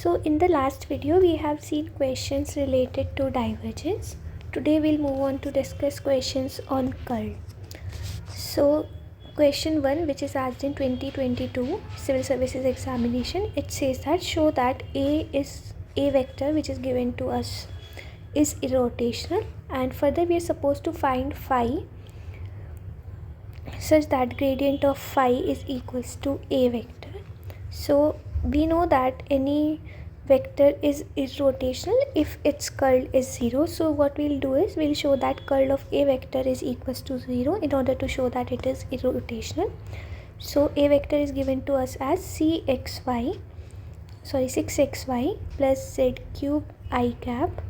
So in the last video we have seen questions related to divergence. Today we'll move on to discuss questions on curl. So question 1, which is asked in 2022 civil services examination, it says that show that a vector which is given to us is irrotational, and further we are supposed to find phi such that gradient of phi is equals to a vector. So we know that any vector is irrotational if its curl is 0. So what we'll do is we'll show that curl of a vector is equals to 0 in order to show that it is irrotational. So a vector is given to us as 6xy plus z cube I cap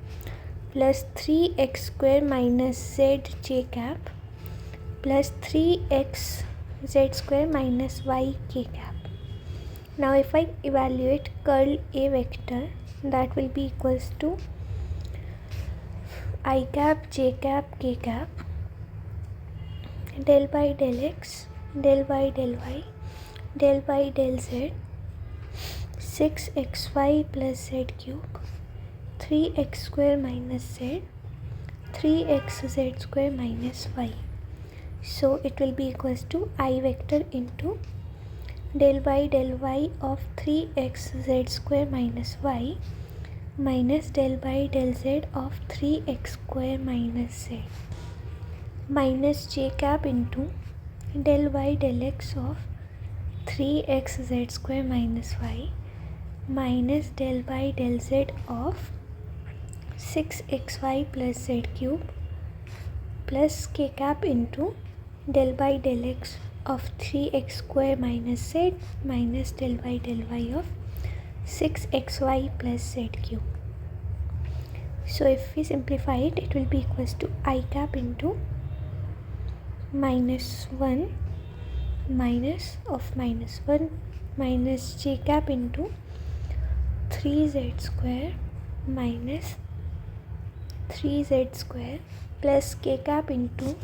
plus 3x square minus z j cap plus 3x z square minus y k cap. Now if I evaluate curl a vector, that will be equals to I cap, j cap, k cap, del by del x, del by del y, del by del z, 6xy plus z cube, 3x square minus z, 3x z square minus y. So it will be equals to I vector into del by del y of 3x z square minus y minus del by del z of 3x square minus z minus j cap into del by del x of 3x z square minus y minus del by del z of 6xy plus z cube plus k cap into del by del x of 3x square minus z minus del by del y of 6xy plus z cube. So if we simplify it, it will be equals to I cap into minus 1 minus of minus 1 minus j cap into 3z square minus 3z square plus k cap into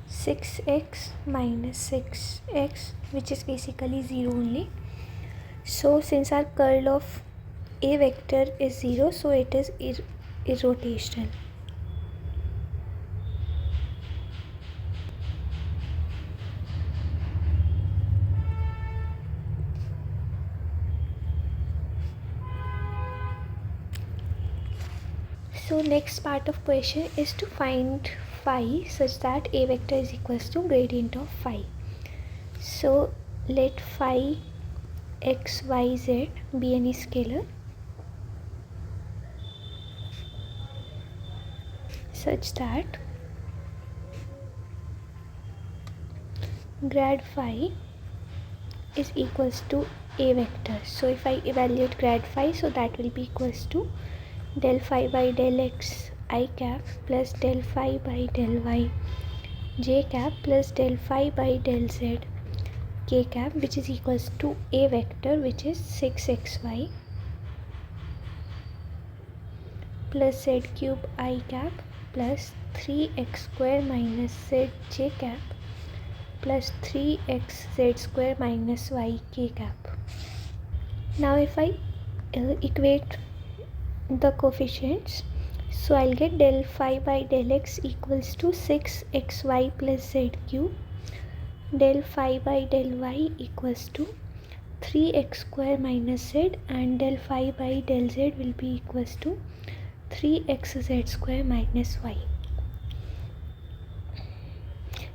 6x minus 6x, which is basically 0 only. So since our curl of a vector is 0, so it is irrotational. So next part of question is to find phi such that a vector is equals to gradient of phi. So let phi x, y, z be any scalar such that grad phi is equals to a vector. So if I evaluate grad phi, so that will be equals to del phi by del x I cap plus del phi by del y j cap plus del phi by del z k cap, which is equals to a vector, which is 6xy plus z cube I cap plus 3x square minus z j cap plus 3x z square minus y k cap. Now if I equate the coefficients, so I'll get del phi by del x equals to 6xy plus z cube, del phi by del y equals to 3x square minus z, and del phi by del z will be equals to 3x z square minus y.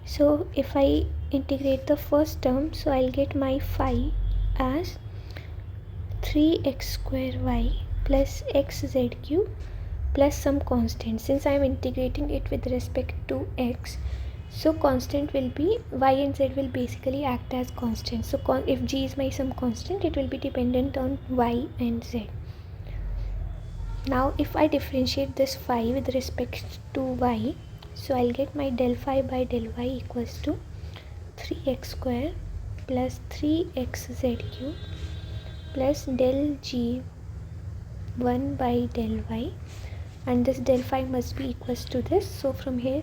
So if I integrate the first term, so I'll get my phi as 3x square y plus xz cube plus some constant. Since I am integrating it with respect to x, so constant will be y and z will basically act as constant. So if g is my some constant, it will be dependent on y and z. Now if I differentiate this phi with respect to y, so I'll get my del phi by del y equals to 3x square plus 3xz cube plus del g 1 by del y, and this del phi must be equals to this. So from here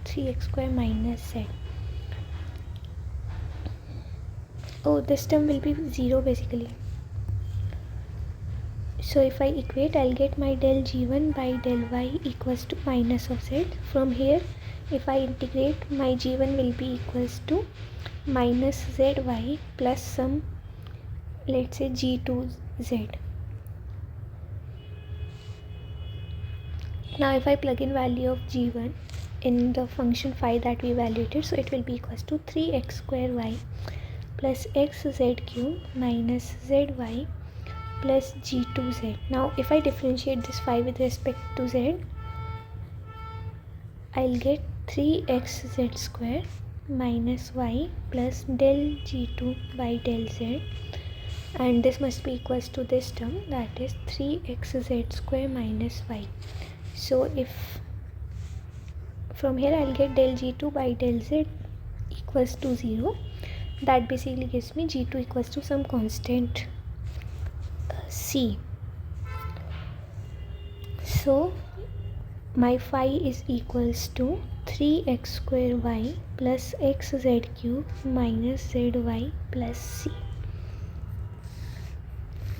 3x square minus z. Oh, this term will be 0 basically. So if I equate, I'll get my del g1 by del y equals to minus of z. From here, if I integrate, my g1 will be equals to minus zy plus some, let's say, g2z. Now if I plug in value of g1 in the function phi that we evaluated, so it will be equals to 3x square y plus xz cube minus zy plus g2z. Now if I differentiate this phi with respect to z, I'll get 3xz square minus y plus del g2 by del z, and this must be equals to this term, that is 3xz square minus y. So if from here I'll get del g2 by del z equals to 0, that basically gives me g2 equals to some constant c. So my phi is equals to 3x square y plus xz cube minus zy plus c.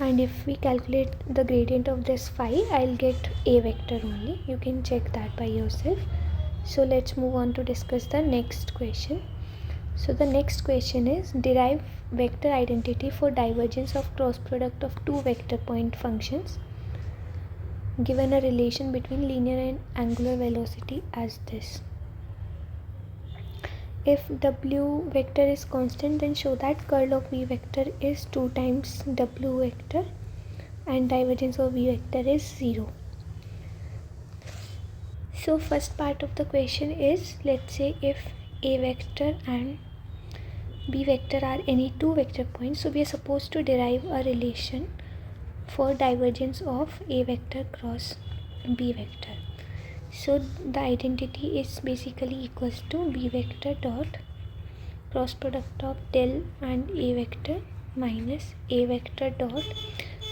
And if we calculate the gradient of this phi, I'll get a vector only. You can check that by yourself. So let's move on to discuss the next question. So the next question is, derive vector identity for divergence of cross product of two vector point functions given a relation between linear and angular velocity as this. If w vector is constant, then show that curl of v vector is 2 times w vector and divergence of v vector is 0. So first part of the question is, let's say if a vector and b vector are any two vector points, so we are supposed to derive a relation for divergence of a vector cross b vector. So the identity is basically equals to b vector dot cross product of del and a vector minus a vector dot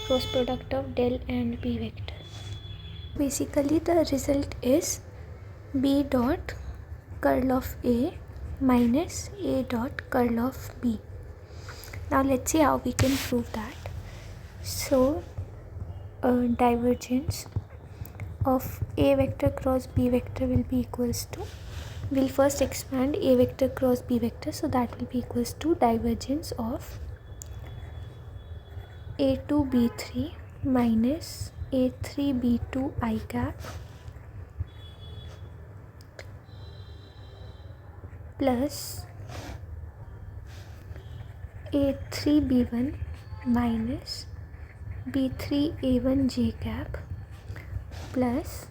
cross product of del and b vector. Basically the result is b dot curl of a minus a dot curl of b. Now let's see how we can prove that. So divergence of a vector cross b vector will be equals to, we'll first expand a vector cross b vector, so that will be equals to divergence of a2 b3 minus a3 b2 I cap plus a3 b1 minus b3 a1 j cap plus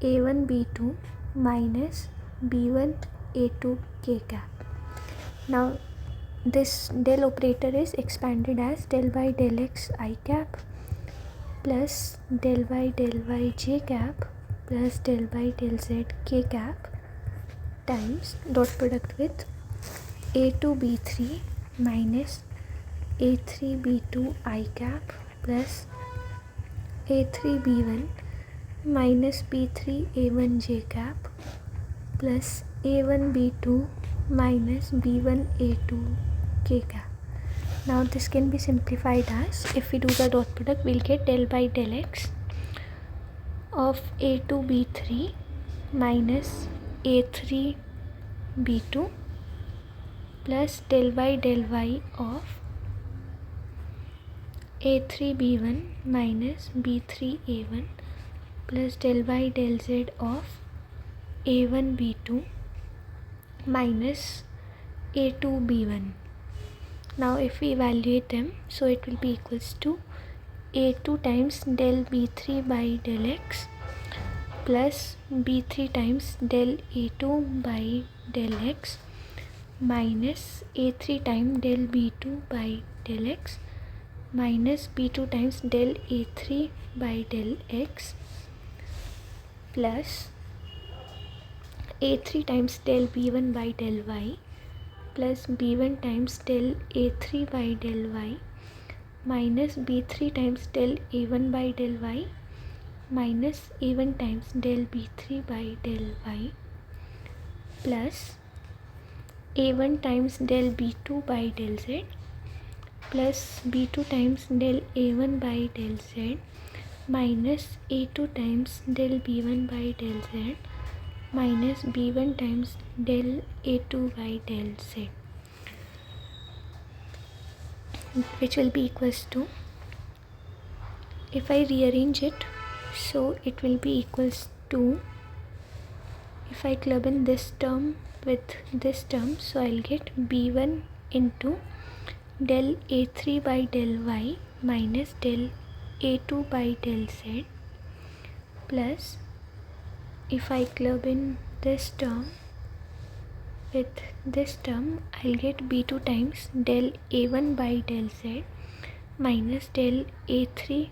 a1 b2 minus b1 a2 k cap. Now this del operator is expanded as del by del x I cap plus del by del y j cap plus del by del z k cap times dot product with a2 b3 minus a3 b2 I cap plus a3 b1 minus b3 a1 j cap plus a1 b2 minus b1 a2 k cap. Now this can be simplified as, if we do the dot product, we'll get del by del x of a2 b3 minus a3 b2 plus del by del y of a3 b1 minus b3 a1 plus del by del z of a1 b2 minus a2 b1. Now if we evaluate them, so it will be equals to a2 times del b3 by del x plus b3 times del a2 by del x minus a3 times del b2 by del x minus b2 times del a3 by del x plus a3 times del b1 by del y plus b1 times del a3 by del y minus b3 times del a1 by del y minus a1 times del b3 by del y plus a1 times del b2 by del z plus b2 times del a1 by del z minus a2 times del b1 by del z minus b1 times del a2 by del z, which will be equals to, if I rearrange it, so it will be equals to, if I club in this term with this term, so I'll get b1 into del a3 by del y minus del a2 by del z, plus if I club in this term with this term, I'll get b2 times del a1 by del z minus del a3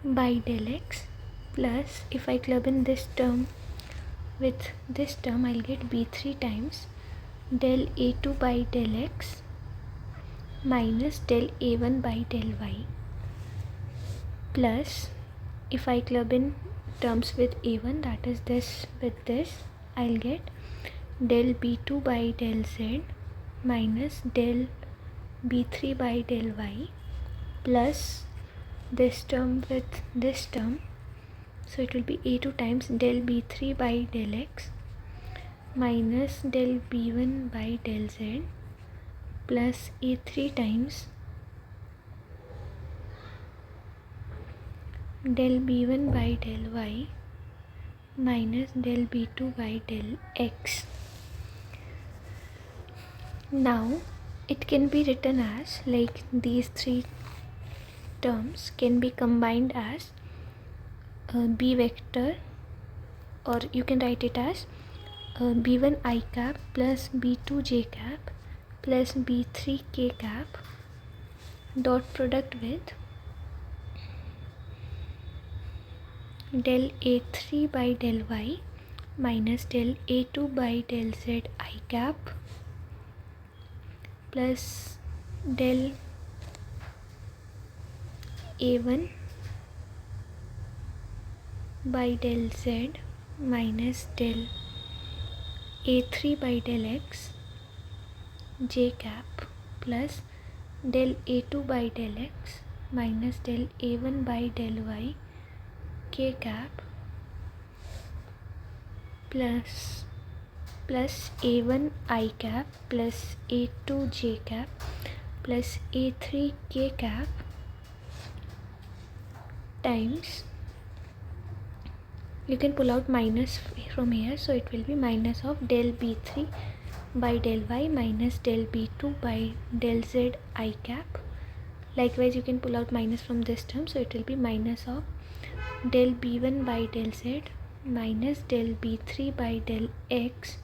by del x, plus if I club in this term with this term, I'll get b3 times del a2 by del x minus del a1 by del y, plus if I club in terms with a1, that is this with this, I'll get del b2 by del z minus del b3 by del y, plus this term with this term, so it will be a2 times del b3 by del x minus del b1 by del z plus a3 times del b1 by del y minus del b2 by del x. Now it can be written as, like, these three terms can be combined as b vector, or you can write it as b1 I cap plus b2 j cap plus b3 k cap dot product with del a3 by del y minus del a2 by del z I cap plus del a1 by del z minus del a3 by del x j cap plus del a2 by del x minus del a1 by del y k cap plus a1 I cap plus a2 j cap plus a3 k cap times, you can pull out minus from here, so it will be minus of del b3 by del y minus del b2 by del z I cap. Likewise, you can pull out minus from this term, so it will be minus of del b1 by del z minus del b3 by del x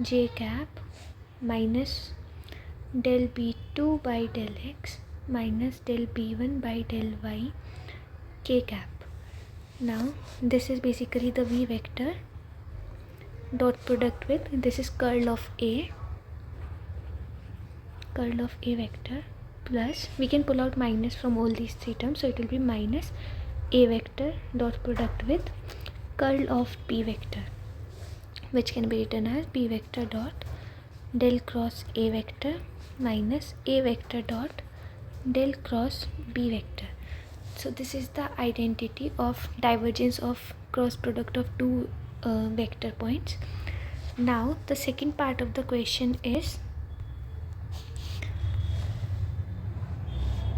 j cap minus del b2 by del x minus del b1 by del y k cap. Now this is basically the v vector dot product with, this is curl of a vector, plus we can pull out minus from all these three terms, so it will be minus a vector dot product with curl of b vector, which can be written as b vector dot del cross a vector minus a vector dot del cross b vector. So this is the identity of divergence of cross product of two vector points. Now the second part of the question is,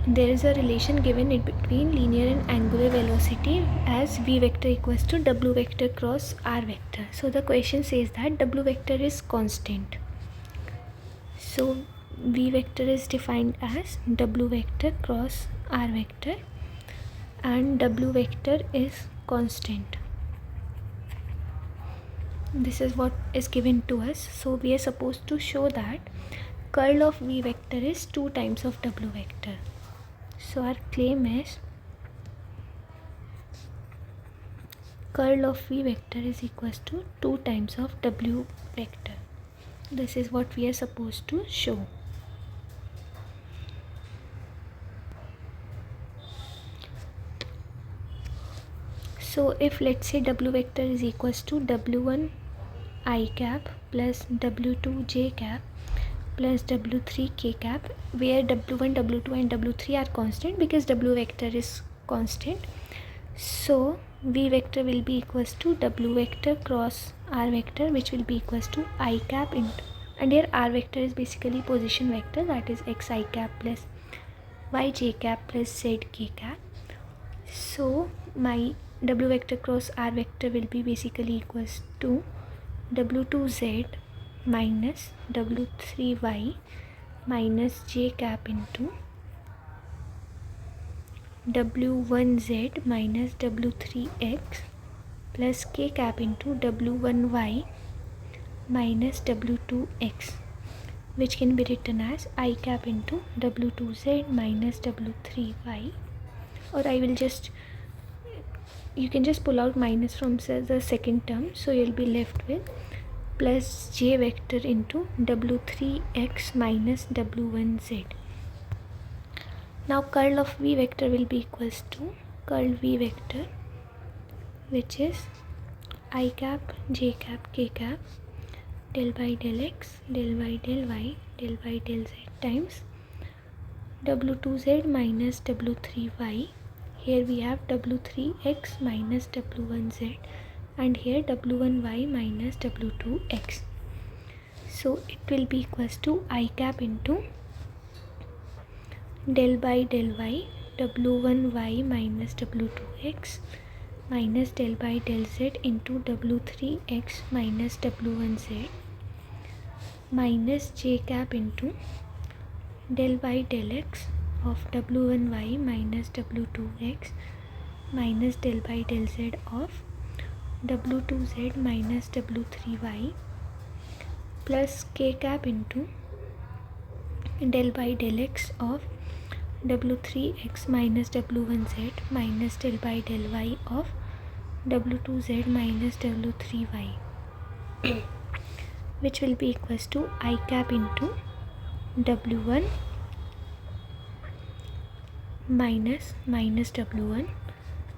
there is a relation given in between linear and angular velocity as v vector equals to w vector cross r vector. So the question says that w vector is constant. So v vector is defined as w vector cross r vector and w vector is constant. This is what is given to us. So we are supposed to show that curl of v vector is 2 times of w vector. So our claim is curl of v vector is equals to 2 times of w vector. This is what we are supposed to show. So if, let's say, w vector is equals to w1 I cap plus w2 j cap plus w3 k cap, where w1, w2 and w3 are constant because w vector is constant. So v vector will be equals to w vector cross r vector, which will be equals to I cap into, and here r vector is basically position vector, that is xi cap plus yj cap plus zk cap. So my w vector cross r vector will be basically equals to w2z minus w3y minus j cap into w1z minus w3x plus k cap into w1y minus w2x, which can be written as I cap into w2z minus w3y, or I will just, you can just pull out minus from the second term, so you'll be left with plus j vector into w3x minus w1z. Now curl of v vector will be equals to curl v vector, which is I cap j cap k cap del by del x del by del y del by del z times w2z minus w3y. Here we have w3x minus w1z, and here w1y minus w2x. So it will be equals to I cap into del by del y w1y minus w2x minus del by del z into w3x minus w1z minus j cap into del by del x of w1y minus w2x minus del by del z of w2z minus w3y plus k cap into del by del x of w3x minus w1z minus del by del y of w2z minus w3y, which will be equals to I cap into w1 minus w1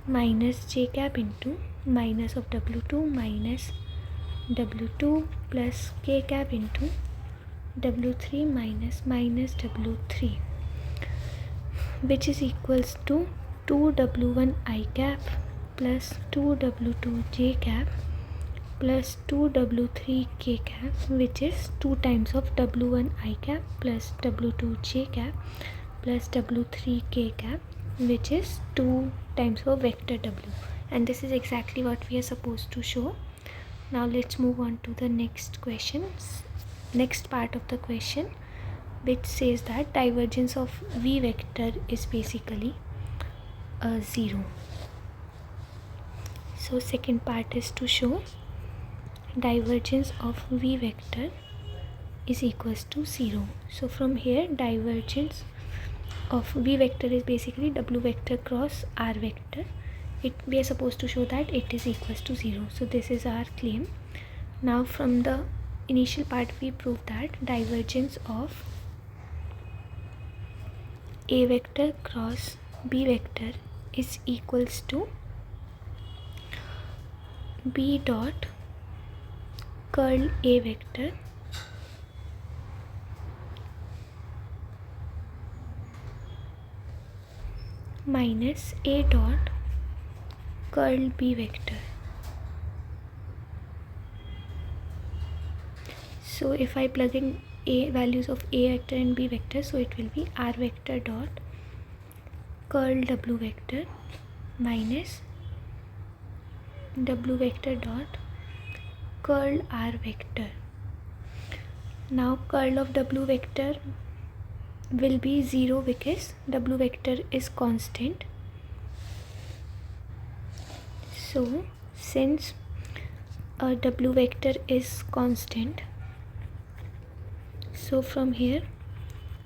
minus j cap into minus of w2 minus w2 plus k cap into w3 minus w3, which is equals to 2w1 I cap plus 2w2 j cap plus 2w3 k cap, which is 2 times of w1 I cap plus w2 j cap plus w3 k cap, which is 2 times of vector w, and this is exactly what we are supposed to show. Now let's move on to the next part of the question, which says that divergence of v vector is basically 0. So second part is to show divergence of v vector is equals to 0. So from here, divergence of v vector is basically w vector cross r vector. We are supposed to show that it is equals to 0. So this is our claim. Now from the initial part, we prove that divergence of a vector cross b vector is equals to b dot curl a vector minus a dot curl b vector. So if I plug in a values of a vector and b vector, so it will be r vector dot curl w vector minus w vector dot curl r vector. Now curl of w vector will be 0 because w vector is constant. So since a w vector is constant, so from here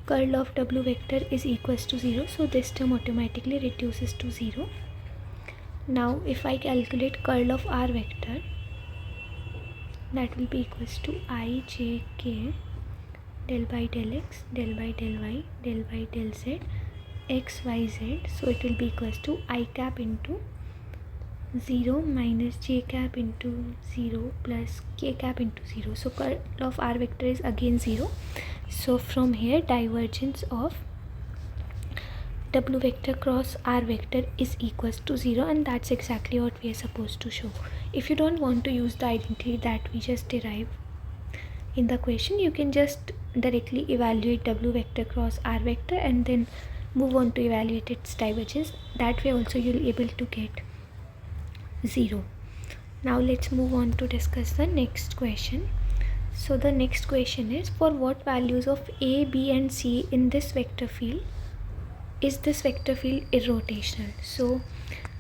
curl of w vector is equals to 0, so this term automatically reduces to 0. Now if I calculate curl of r vector, that will be equals to I j k del by del x del by del y del by del z x y z. So it will be equals to I cap into 0 minus j cap into 0 plus k cap into 0. So curl of r vector is again 0 So from here, divergence of w vector cross r vector is equals to 0, and that's exactly what we are supposed to show. If you don't want to use the identity that we just derived in the question, you can just directly evaluate w vector cross r vector and then move on to evaluate its divergence. That way also you'll be able to get 0. Now let's move on to discuss the next question. So the next question is, for what values of a, b and c in this vector field is this vector field irrotational? So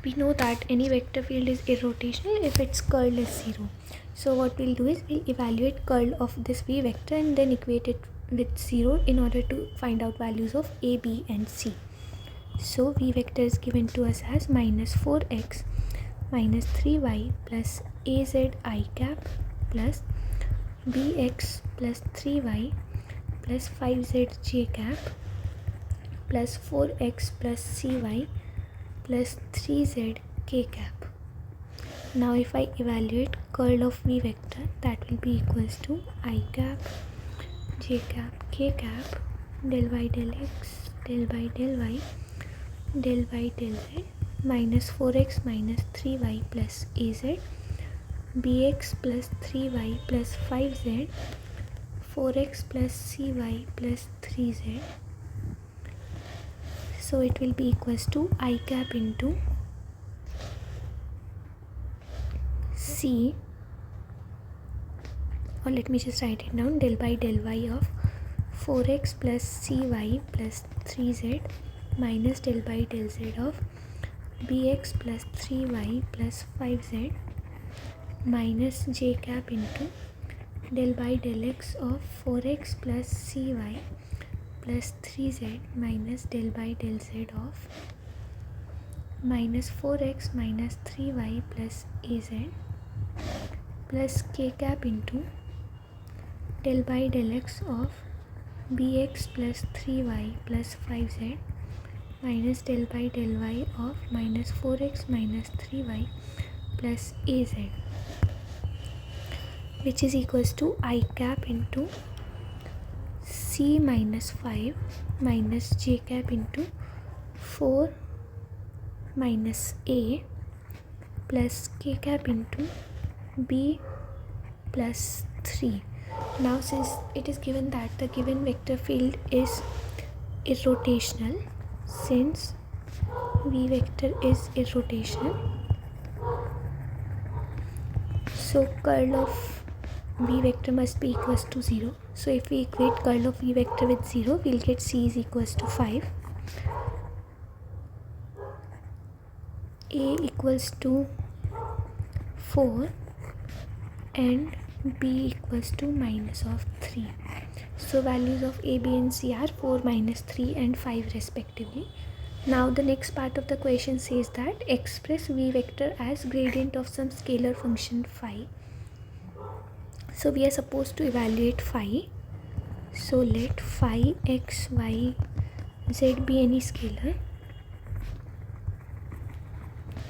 we know that any vector field is irrotational if its curl is 0. So what we'll do is we'll evaluate curl of this v vector and then equate it with 0 in order to find out values of a, b and c. So v vector is given to us as minus 4x minus 3y plus az I cap plus bx plus 3y plus 5z j cap plus 4x plus cy plus 3z k cap. Now if I evaluate curl of v vector, that will be equals to I cap j cap k cap del y del x del y del y del y del z minus 4x minus 3y plus az bx plus 3y plus 5z 4x plus cy plus 3z. So it will be equals to I cap into c, or let me just write it down, del by del y of 4x plus cy plus 3z minus del by del z of bx plus 3y plus 5z minus j cap into del by del x of 4x plus cy plus 3z minus del by del z of minus 4x minus 3y plus az plus k cap into del by del x of bx plus 3y plus 5z minus del by del y of minus 4x minus 3y plus az, which is equals to I cap into c minus 5 minus j cap into 4 minus a plus k cap into b plus 3. Now since it is given that the given vector field is irrotational, since v vector is irrotational, so curl of v vector must be equals to 0. So if we equate curl of v vector with 0, we'll get c is equals to 5, a equals to 4 and b equals to minus of 3. So values of a, b and c are 4, minus 3 and 5 respectively. Now the next part of the question says that express v vector as gradient of some scalar function phi. So we are supposed to evaluate phi. So let phi x, y, z be any scalar,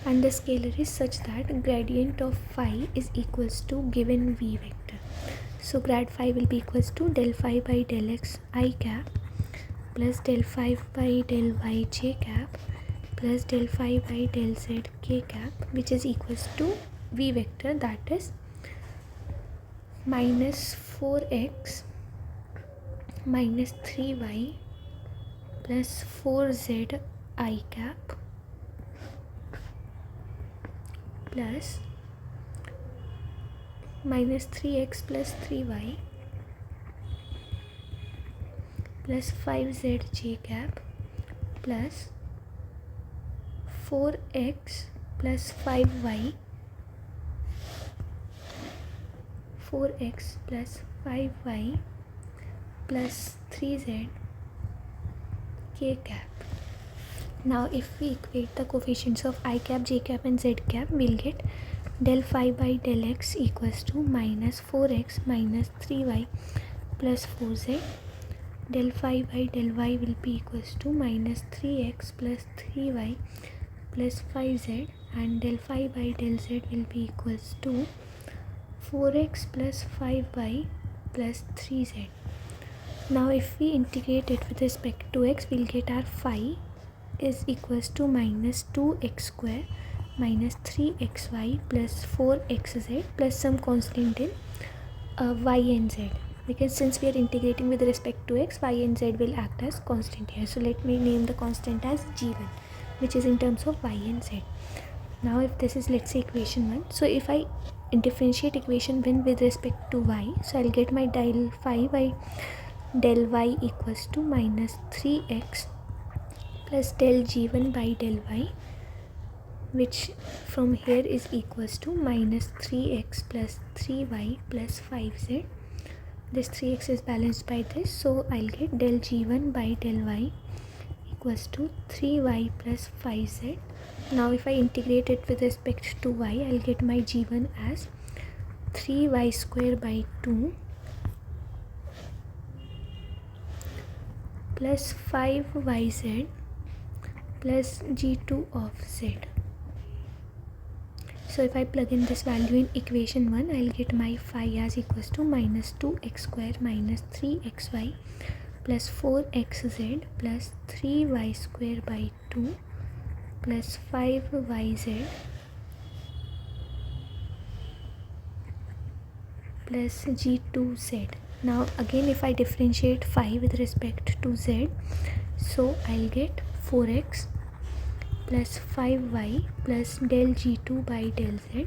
and the scalar is such that gradient of phi is equals to given v vector. So grad phi will be equals to del phi by del x I cap plus del phi by del y j cap plus del phi by del z k cap, which is equals to v vector, that is minus 4x minus 3y plus 4z I cap plus minus 3x plus 3y plus 5z j cap plus 4x plus 5y 4x plus 5y plus 3z k cap. Now if we equate the coefficients of I cap, j cap and z cap, we'll get del phi by del x equals to minus 4x minus 3y plus 4z. Del phi by del y will be equals to minus 3x plus 3y plus 5z, and del phi by del z will be equals to 4x plus 5y plus 3z. Now if we integrate it with respect to x, we'll get our phi is equals to minus 2x square minus 3xy plus 4xz plus some constant in y and z, because since we are integrating with respect to x, y and z will act as constant here. So let me name the constant as g1, which is in terms of y and z. Now if this is, let's say, equation 1, so if I differentiate equation 1 with respect to y, so I'll get my del phi by del y equals to minus 3x plus del g1 by del y, which from here is equals to minus 3x plus 3y plus 5z. This 3x is balanced by this, so I'll get del g1 by del y equals to 3y plus 5z. Now if I integrate it with respect to y, I'll get my g1 as 3y square by 2 plus 5yz plus g2 of z. So if I plug in this value in equation 1, I'll get my phi as equals to minus 2x square minus 3xy plus 4xz plus 3y square by 2 plus 5yz plus g2z. Now again if I differentiate phi with respect to z, so I'll get 4x plus 5y plus del g2 by del z,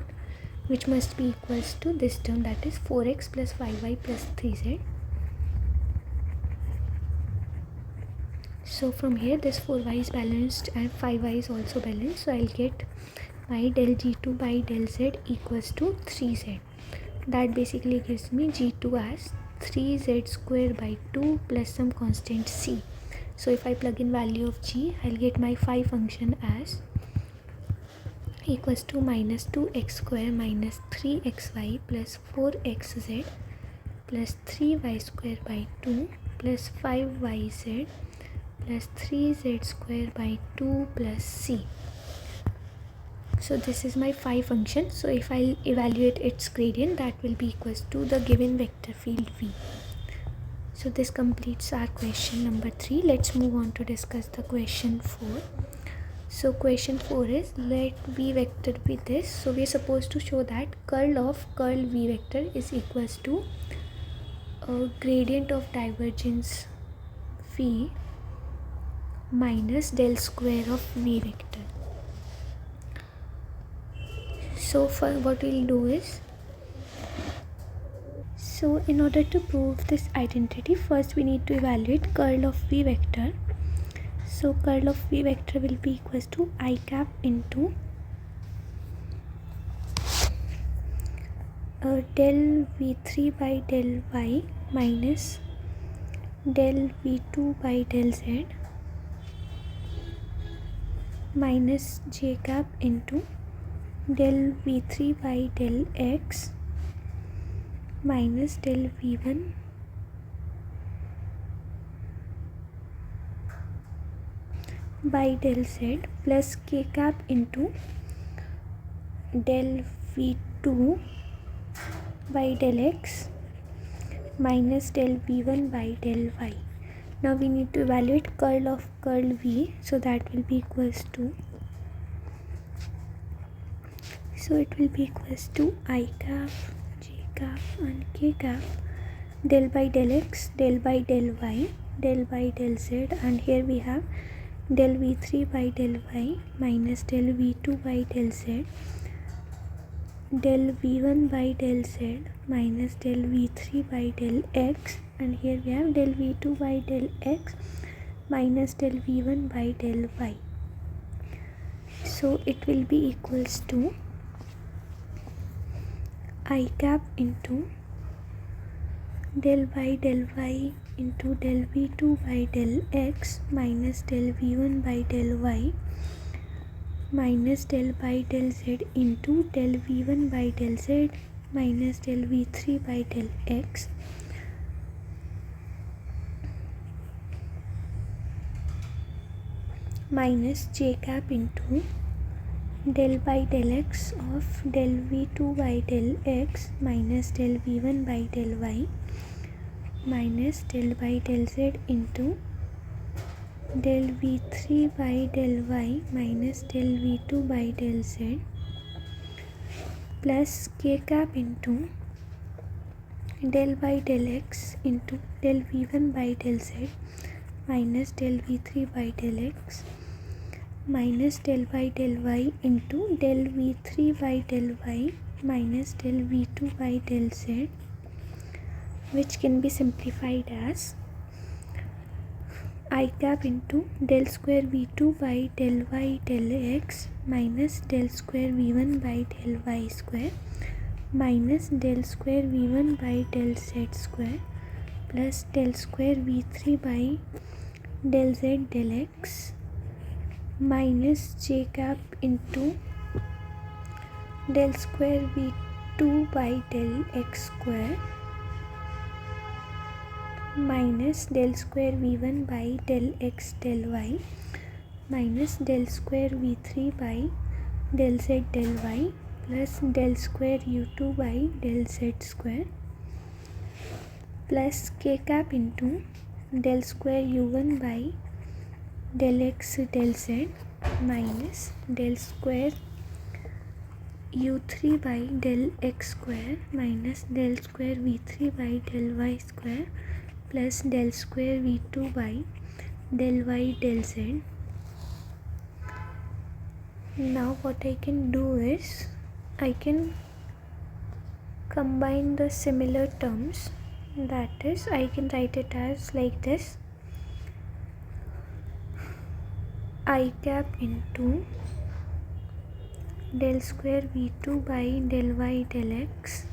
which must be equals to this term, that is 4x plus 5y plus 3z. So from here this 4y is balanced and 5y is also balanced, so I'll get my del g2 by del z equals to 3z. That basically gives me g2 as 3z square by 2 plus some constant c. So if I plug in value of g, I'll get my phi function as equals to minus 2x square minus 3xy plus 4xz plus 3y square by 2 plus 5yz plus 3z square by 2 plus c. So this is my phi function. So if I evaluate its gradient, that will be equals to the given vector field v. So this completes our question number 3. Let's move on to discuss the question 4. So question 4 is, let v vector be this. So we are supposed to show that curl of curl v vector is equals to a gradient of divergence v minus del square of v vector. So for what we'll do is, so in order to prove this identity, first we need to evaluate curl of v vector. So curl of v vector will be equals to I cap into del v3 by del y minus del v2 by del z minus j cap into del v3 by del x minus del v1 by del z plus k cap into del v2 by del x minus del v1 by del y. Now we need to evaluate curl of curl v, so that will be equals to, so it will be equals to I cap, j cap and k cap del by del x, del by del y, del by del z, and here we have del v3 by del y minus del v2 by del z, del v1 by del z minus del v3 by del x, and here we have del v2 by del x minus del v1 by del y. So it will be equals to I cap into del by del y into del v2 by del x minus del v1 by del y minus del by del z into del v1 by del z minus del v3 by del x minus j cap into del by del x of del v2 by del x minus del v1 by del y minus del y del z into del v3 by del y minus del v2 by del z plus k cap into del y del x into del v1 by del z minus del v3 by del x minus del y into del v3 by del y minus del v2 by del z, which can be simplified as I cap into del square v2 by del y del x minus del square v1 by del y square minus del square v1 by del z square plus del square v3 by del z del x minus j cap into del square v2 by del x square minus del square v1 by del x del y minus del square v3 by del z del y plus del square u2 by del z square plus k cap into del square u1 by del x del z minus del square u3 by del x square minus del square v3 by del y square plus del square v2 by del y del z. Now what I can do is I can combine the similar terms, that is I can write it as like this: I cap into del square v2 by del y del x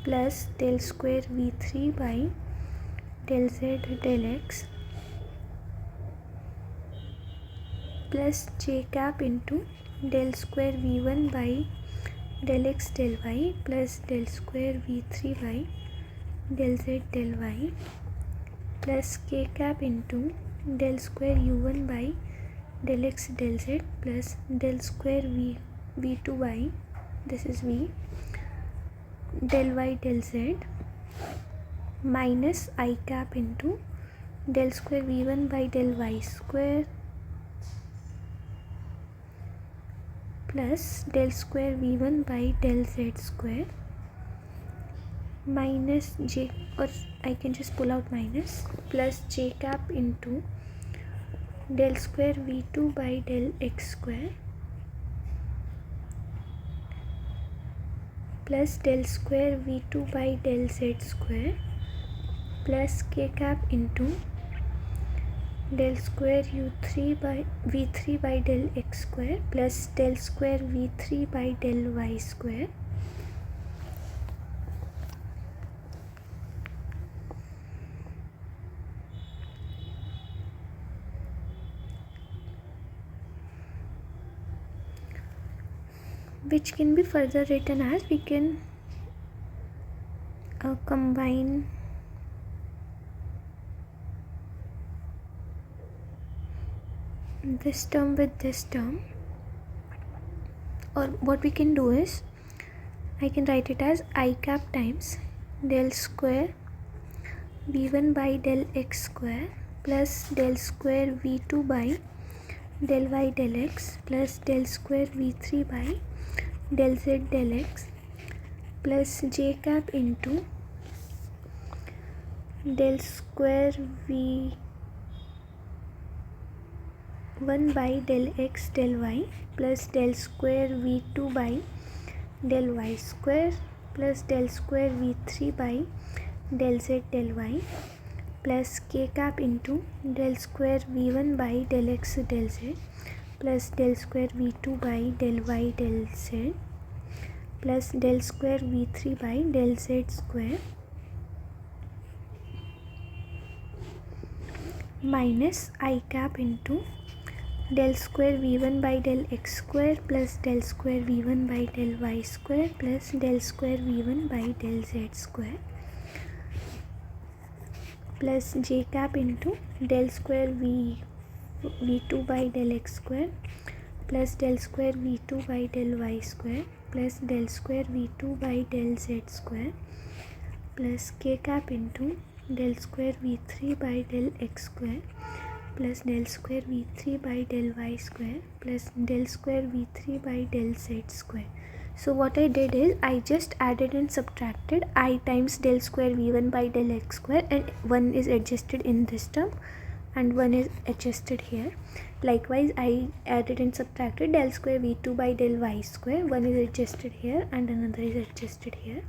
plus del square v3 by del z del x plus j cap into del square v1 by del x del y plus del square v3 by del z del y plus k cap into del square u1 by del x del z plus del square v2 by, this is v, del y del z minus I cap into del square v1 by del y square plus del square v1 by del z square minus j, or I can just pull out minus, plus j cap into del square v2 by del x square plus del square v2 by del z square plus k cap into del square u3 by v3 by del x square plus del square v3 by del y square which can be further written as, we can combine this term with this term, or what we can do is I can write it as I cap times del square v1 by del x square plus del square v2 by del y del x plus del square v3 by del z del x plus j cap into del square v1 by del x del y plus del square v2 by del y square plus del square v3 by del z del y plus k cap into del square v1 by del x del z plus del square v2 by del y del z plus del square v3 by del z square minus I cap into del square v1 by del x square plus del square v1 by del y square plus del square v1 by del z square plus j cap into del square v2 by del x square plus del square v2 by del y square plus del square v2 by del z square plus k cap into del square v3 by del x square plus del square v3 by del y square plus del square v3 by del z square. So what I did is I just added and subtracted I times del square v1 by del x square, and 1 is adjusted in this term and 1 is adjusted here. Likewise I added and subtracted del square v2 by del y square, 1 is adjusted here and another is adjusted here.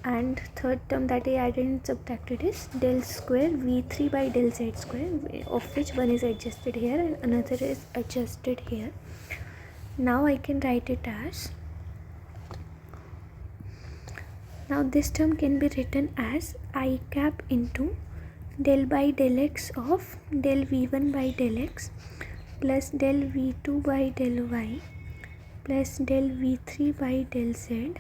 And third term that I added and subtracted is del square v3 by del z square, of which 1 is adjusted here and another is adjusted here. Now I can write it as, now this term can be written as I cap into del by del x of del v1 by del x plus del v2 by del y plus del v3 by del z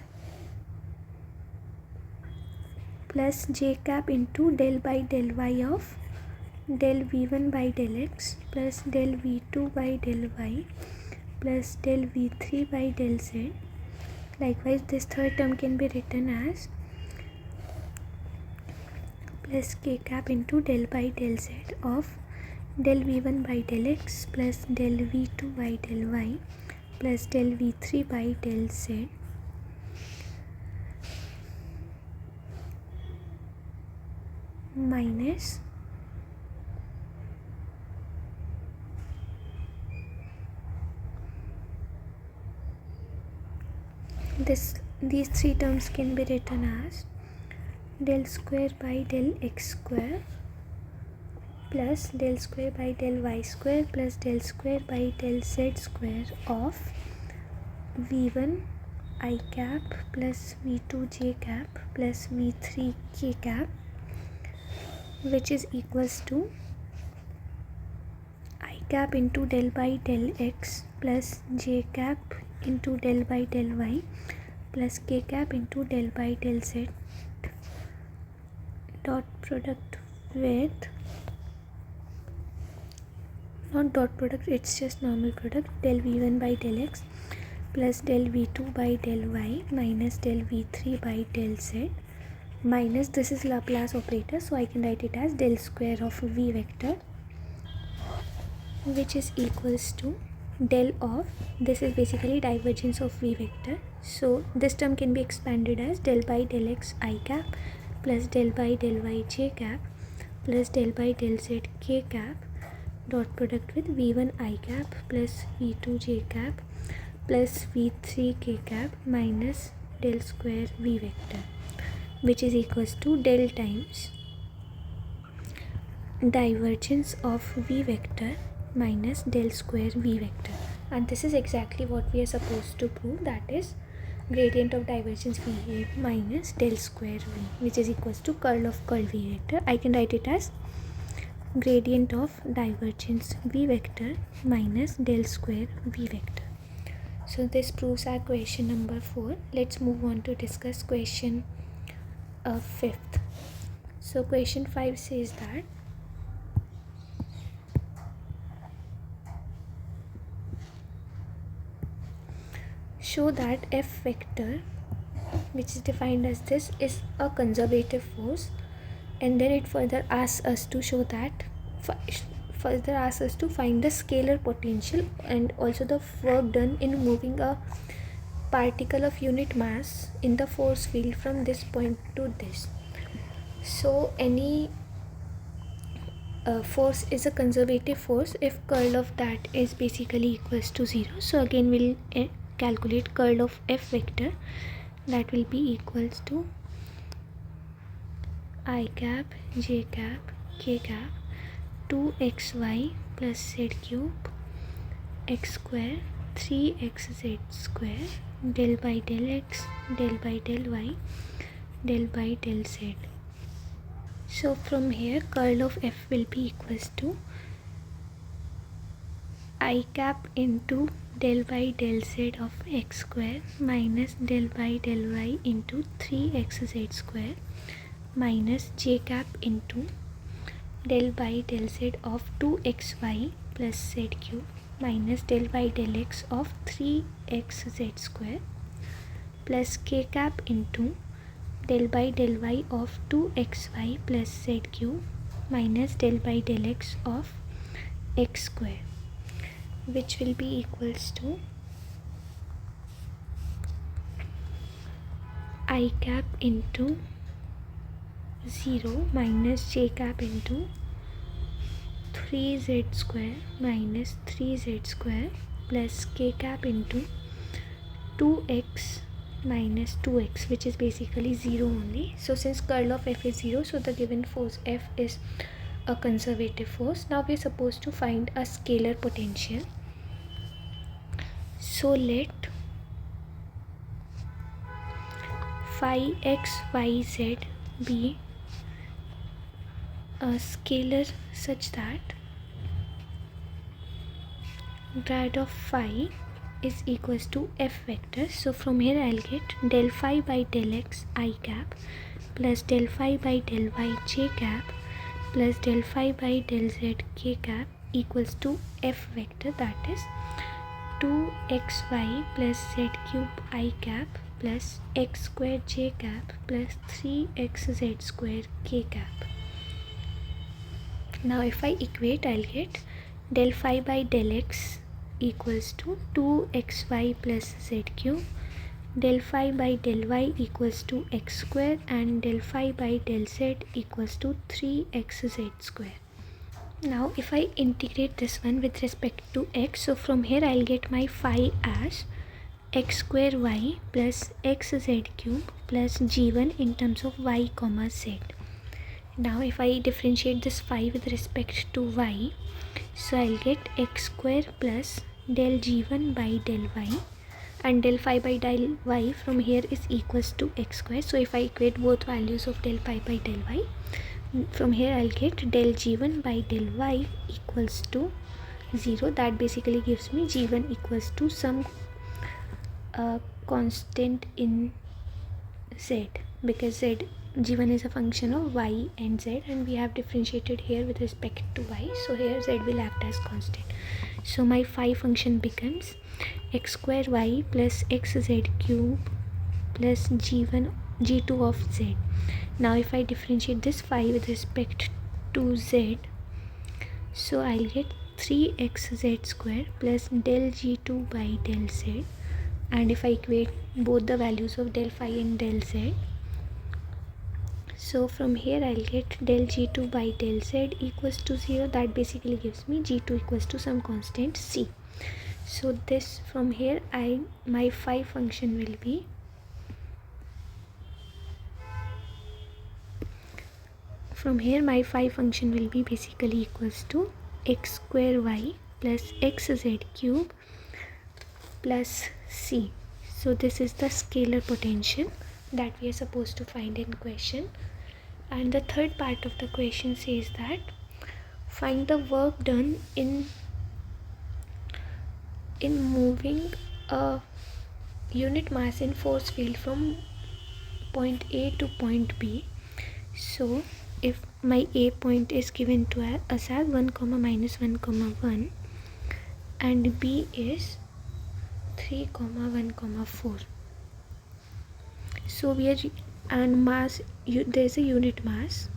plus j cap into del by del y of del v1 by del x plus del v2 by del y plus del v3 by del z. Likewise this third term can be written as plus k cap into del by del z of del v1 by del x plus del v2 by del y plus del v3 by del z minus these three terms can be written as del square by del x square plus del square by del y square plus del square by del z square of v1 I cap plus v2 j cap plus v3 k cap, which is equals to I cap into del by del x plus j cap into del by del y plus k cap into del by del z dot product with, not dot product, it's just normal product, del v1 by del x plus del v2 by del y minus del v3 by del z minus, this is Laplace operator, so I can write it as del square of v vector, which is equals to del of, this is basically divergence of v vector, so this term can be expanded as del by del x I cap plus del by del y j cap plus del by del z k cap dot product with v1 I cap plus v2 j cap plus v3 k cap minus del square v vector, which is equals to del times divergence of v vector minus del square v vector. And this is exactly what we are supposed to prove, that is gradient of divergence v minus del square v, which is equals to curl of curl v vector. I can write it as gradient of divergence v vector minus del square v vector. So this proves our question number 4. Let's move on to discuss question 5th. So question 5 says that show that F vector, which is defined as this, is a conservative force, and then it further asks us to show that, further asks us to find the scalar potential and also the work done in moving a particle of unit mass in the force field from this point to this. So any force is a conservative force if curl of that is basically equals to 0. So again we'll calculate curl of F vector, that will be equals to I cap j cap k cap 2xy plus z cube x square 3xz square del by del x del by del y del by del z. So from here curl of F will be equals to I cap into del by del z of x square minus del by del y into 3xz square minus j cap into del by del z of 2xy plus z cube minus del by del x of 3xz square plus k cap into del by del y of 2xy plus z cube minus del by del x of x square, which will be equals to I cap into 0 minus j cap into 3z square minus 3z square plus k cap into 2x minus 2x, which is basically 0 only. So since curl of f is 0, so the given force F is a conservative force. Now we are supposed to find a scalar potential. So let phi x y z be a scalar such that grad of phi is equals to f vector. So from here I'll get del phi by del x I cap plus del phi by del y j cap plus del phi by del z k cap equals to f vector, that is 2xy plus z cube I cap plus x square j cap plus 3xz square k cap. Now if I equate, I'll get del phi by del x equals to 2xy plus z cube, del phi by del y equals to x square, and del phi by del z equals to 3xz square. Now if I integrate this one with respect to x, so from here I'll get my phi as x square y plus xz cube plus g1 in terms of y comma z. Now if I differentiate this phi with respect to y, so I'll get x square plus del g1 by del y, and del phi by del y from here is equals to x square. So if I equate both values of del phi by del y, from here I'll get del g1 by del y equals to 0. That basically gives me g1 equals to some constant in z, because g1 is a function of y and z, and we have differentiated here with respect to y, so here z will act as constant. So my phi function becomes x square y plus xz cube plus g2 of z. Now if I differentiate this phi with respect to z, so I'll get 3xz square plus del g2 by del z, and if I equate both the values of del phi and del z, so from here I'll get del g2 by del z equals to 0. That basically gives me g2 equals to some constant c. So this from here my phi function will be basically equals to x square y plus xz cube plus c. So this is the scalar potential that we are supposed to find in question. And the third part of the question says that find the work done in moving a unit mass in force field from point A to point B. So if my A point is given to us as 1, minus 1, 1, and B is 3, 1, 4. So we are, and mass, there is a unit mass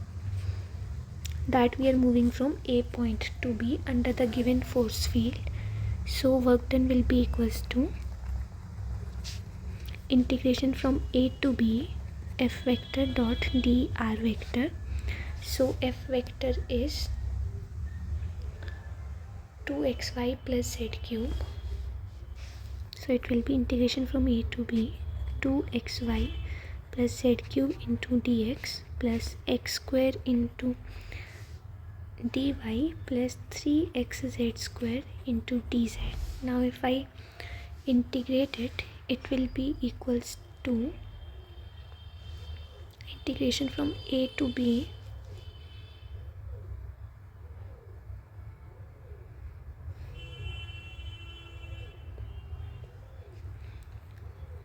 that we are moving from A point to B under the given force field. So work done will be equals to integration from A to B f vector dot dr vector. So f vector is 2xy plus z cube. So it will be integration from A to B 2xy plus z cube into dx plus x square into dy plus 3xz square into dz. Now if I integrate it, it will be equals to integration from A to B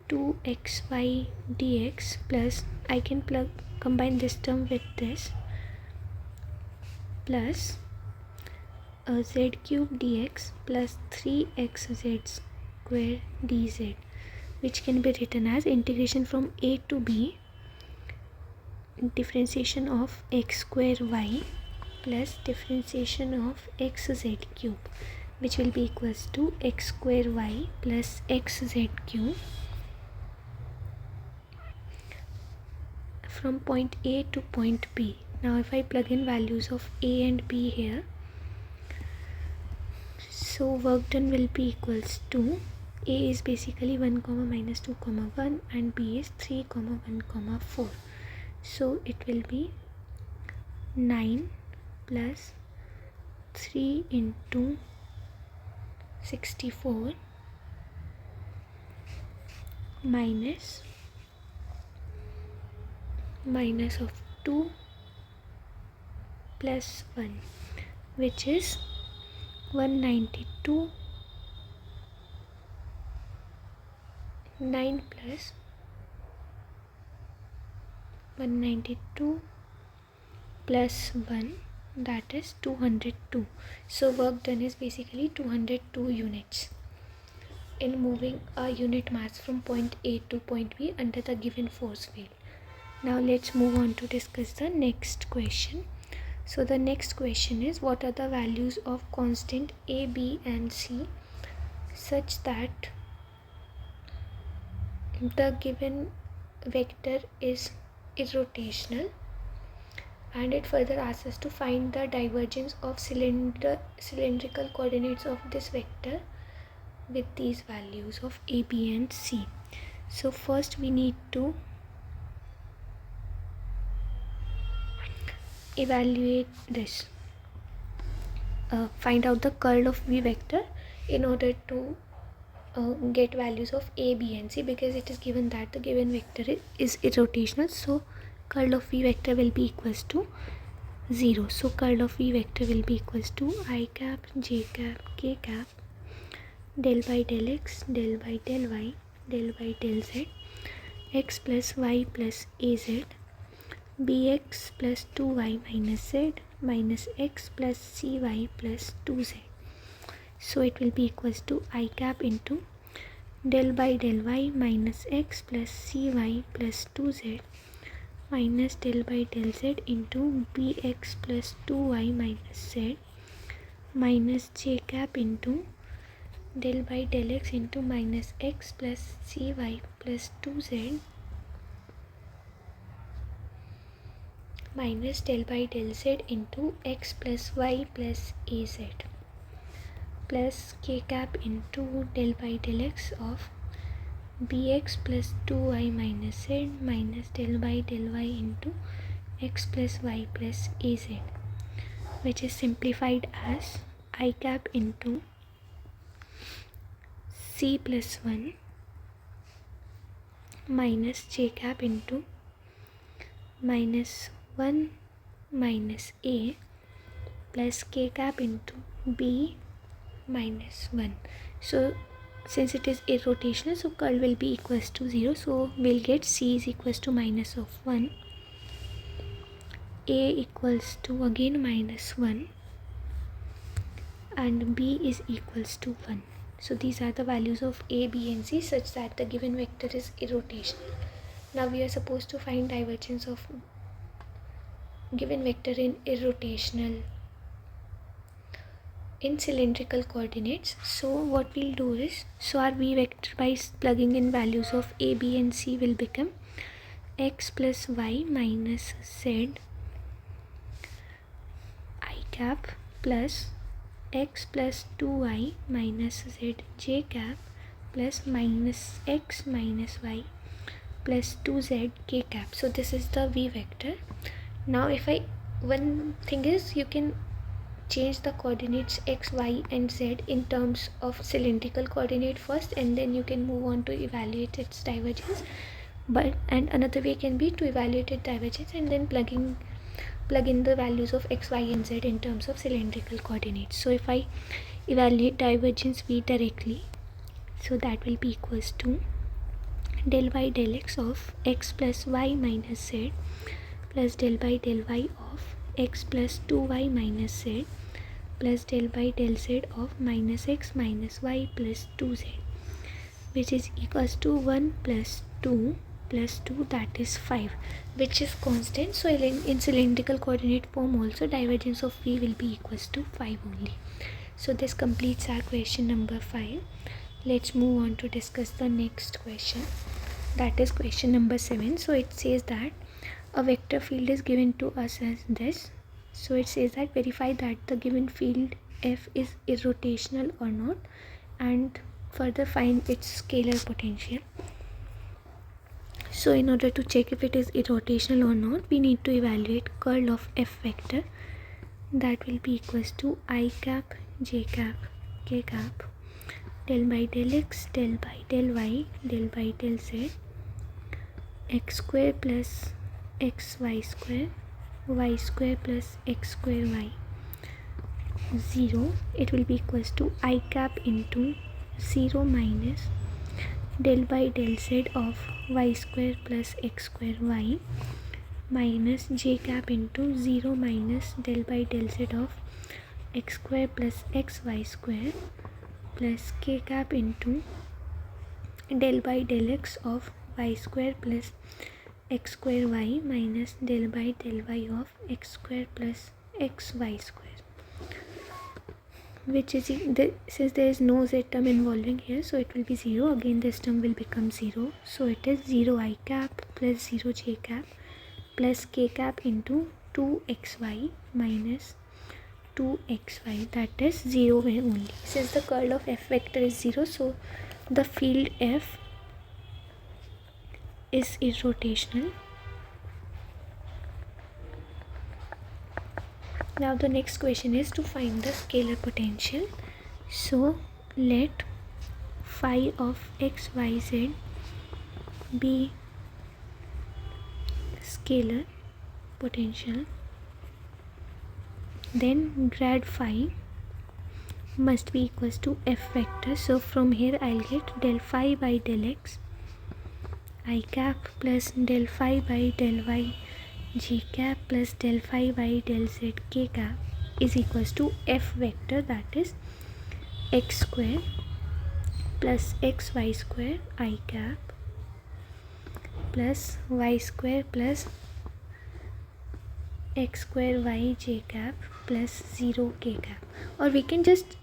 to xy dx plus, I can combine this term with this, plus z cube dx plus 3xz square dz, which can be written as integration from A to B differentiation of x square y plus differentiation of xz cube, which will be equals to x square y plus xz cube from point A to point B. Now if I plug in values of A and B here, so work done will be equals to A is basically 1 comma minus 2 comma 1 and B is 3 comma 1 comma 4. So it will be 9 plus 3 into 64 minus of 2 plus 1, which is 192. 9 plus 192 plus 1, that is 202. So work done is basically 202 units in moving a unit mass from point A to point B under the given force field. Now let's move on to discuss the next question. So the next question is, what are the values of constant A, B and C such that the given vector is irrotational? And it further asks us to find the divergence of cylindrical coordinates of this vector with these values of A, B and C. So first we need to evaluate this, find out the curl of V vector in order to get values of A, B and C, because it is given that the given vector is irrotational. So curl of V vector will be equals to 0. So curl of V vector will be equals to I cap, j cap, k cap, del by del x, del by del y, del by del z, x plus y plus az, bx plus 2y minus z minus x plus cy plus 2z. So it will be equals to I cap into del by del y minus x plus cy plus 2z minus del by del z into bx plus 2y minus z minus j cap into del by del x into minus x plus cy plus 2z minus del by del z into x plus y plus az plus k cap into del by del x of bx plus 2y minus z minus del by del y into x plus y plus az, which is simplified as I cap into c plus 1 minus j cap into minus 1 minus a plus k cap into b minus 1. So since it is irrotational, so curl will be equals to 0. So we'll get c is equals to minus of 1, a equals to again minus 1 and b is equals to 1. So these are the values of a, b and c such that the given vector is irrotational. Now we are supposed to find divergence of given vector in cylindrical coordinates. So what we'll do is, so our v vector by plugging in values of a, b and c will become x plus y minus z I cap plus x plus 2y minus z j cap plus minus x minus y plus 2z k cap. So this is the v vector. Now one thing is, you can change the coordinates x, y and z in terms of cylindrical coordinate first, and then you can move on to evaluate its divergence. And another way can be to evaluate its divergence and then plug in the values of x, y and z in terms of cylindrical coordinates. So if I evaluate divergence v directly, so that will be equals to del by del x of x plus y minus z plus del by del y of x plus 2y minus z plus del by del z of minus x minus y plus 2z, which is equals to 1 plus 2 plus 2, that is 5, which is constant. So in cylindrical coordinate form also divergence of V will be equals to 5 only. So this completes our question number 5. Let's move on to discuss the next question, that is question number 7. So it says that a vector field is given to us as this. So it says that verify that the given field F is irrotational or not, and further find its scalar potential. So in order to check if it is irrotational or not, we need to evaluate curl of F vector. That will be equals to I cap, j cap, k cap, del by del x, del by del y, del by del z, x square plus xy square, y square plus x square y, 0. It will be equals to I cap into 0 minus del by del z of y square plus x square y, minus j cap into 0 minus del by del z of x square plus xy square, plus k cap into del by del x of y square plus x square y, minus del by del y of x square plus xy square, which is since there is no z term involving here, so it will be 0. Again this term will become 0, so it is 0 I cap plus 0 j cap plus k cap into 2xy minus 2xy, that is 0 only. Since the curl of F vector is 0, so the field F is irrotational. Now the next question is to find the scalar potential. So let phi of xyz be scalar potential, then grad phi must be equals to F vector. So from here I'll get del phi by del x I cap plus del phi by del y j cap plus del phi by del z k cap is equals to F vector, that is x square plus xy square I cap plus y square plus x square y j cap plus 0 k cap. Or we can just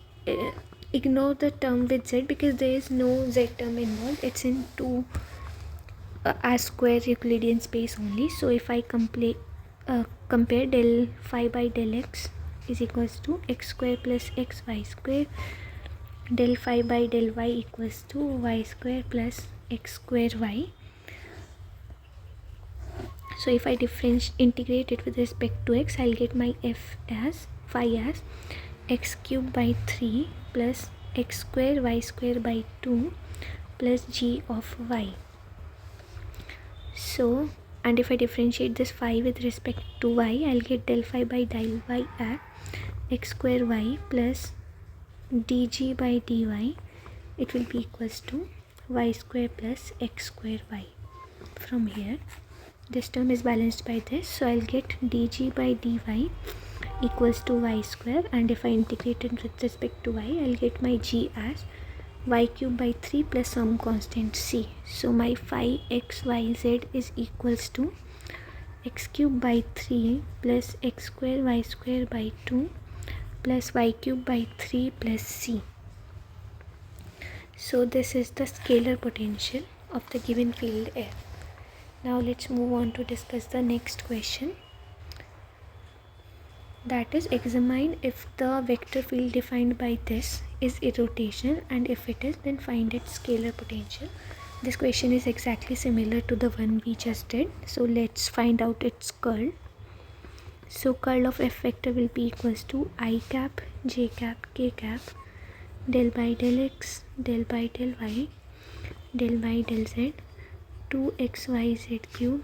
ignore the term with z because there is no z term involved. It's in 2 R square Euclidean space only. So if I compare del phi by del x is equals to x square plus xy square, del phi by del y equals to y square plus x square y. So if I integrate it with respect to x, I'll get my f as phi as x cube by 3 plus x square y square by 2 plus g of y. So, and if I differentiate this phi with respect to y, I'll get del phi by del y at x square y plus dg by dy. It will be equals to y square plus x square y. From here, this term is balanced by this, so I'll get dg by dy equals to y square, and if I integrate it with respect to y, I'll get my g as y cube by 3 plus some constant c. So my phi x y z is equals to x cube by 3 plus x square y square by 2 plus y cube by 3 plus c. So this is the scalar potential of the given field F. Now let's move on to discuss the next question, that is examine if the vector field defined by this is irrotational, and if it is, then find its scalar potential. This question is exactly similar to the one we just did, so let's find out its curl. So curl of F vector will be equals to I cap, j cap, k cap, del by del x, del by del y, del by del z, 2xyz cube,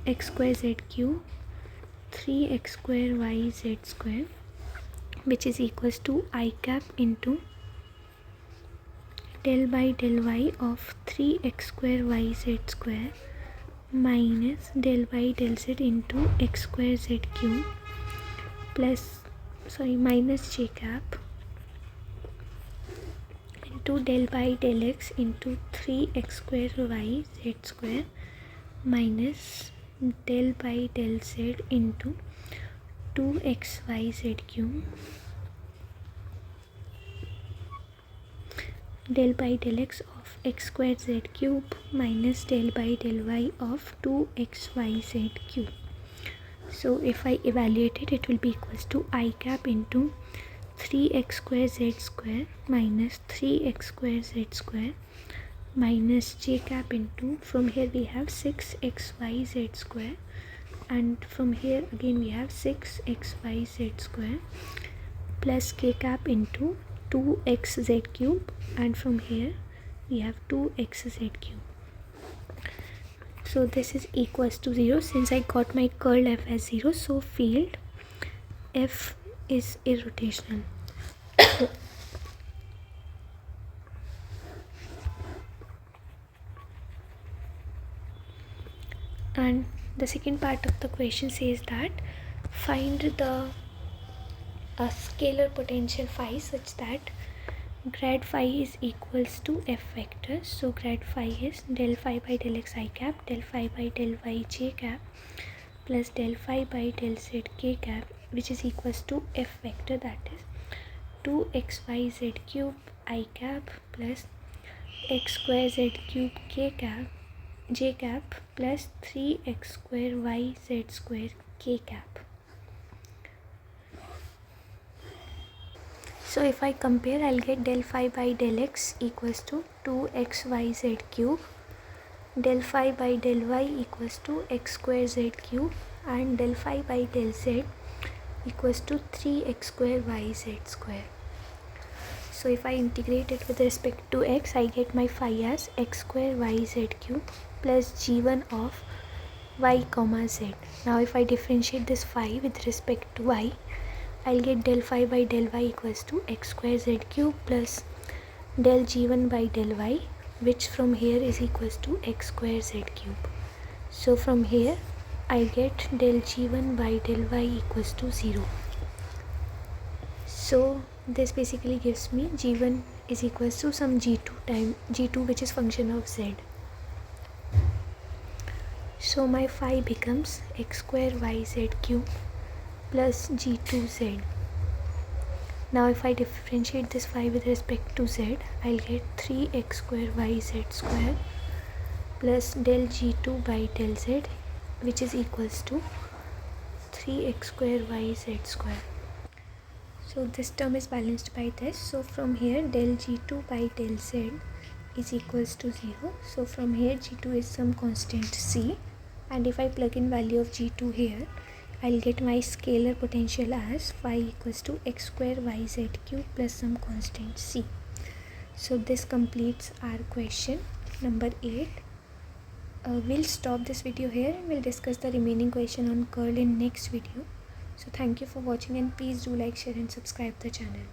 x square z cube, 3x square y z square, which is equals to I cap into del by del y of 3x square y z square minus del by del z into x square z cube minus j cap into del by del x into 3x square y z square minus del by del z into 2xy z cube del by del x of x square z cube minus del by del y of 2xyz cube. So if I evaluate it, it will be equals to I cap into 3x square z square minus 3x square z square minus j cap into, from here we have 6xyz square, and from here again we have 6xyz square plus k cap into 2xz cube, and from here we have 2xz cube. So this is equals to 0. Since I got my curl f as 0, so field f is irrotational. And the second part of the question says that find the scalar potential phi such that grad phi is equals to f vector. So grad phi is del phi by del x I cap, del phi by del y j cap plus del phi by del z k cap, which is equals to f vector, that is 2xyz cube I cap plus x square z cube k cap j cap plus 3x square y z square k cap. So if I compare, I'll get del phi by del x equals to 2xyz cube, del phi by del y equals to x square z cube, and del phi by del z equals to 3x square y z square. So if I integrate it with respect to x, I get my phi as x square y z cube plus g1 of y comma z. Now if I differentiate this phi with respect to y, I'll get del phi by del y equals to x square z cube plus del g1 by del y, which from here is equals to x square z cube. So from here I get del g1 by del y equals to 0. So this basically gives me g1 is equals to some g2 time g2, which is function of z. So my phi becomes x square yz cube plus g2z. Now if I differentiate this phi with respect to z, I'll get 3x square yz square plus del g2 by del z, which is equals to 3x square yz square. So this term is balanced by this. So from here del g2 by del z is equals to 0. So from here g2 is some constant c, and if I plug in value of g2 here, I'll get my scalar potential as phi equals to x square yz cube plus some constant c. So this completes our question number 8. We'll stop this video here and we'll discuss the remaining question on curl in next video. So thank you for watching, and please do like, share and subscribe the channel.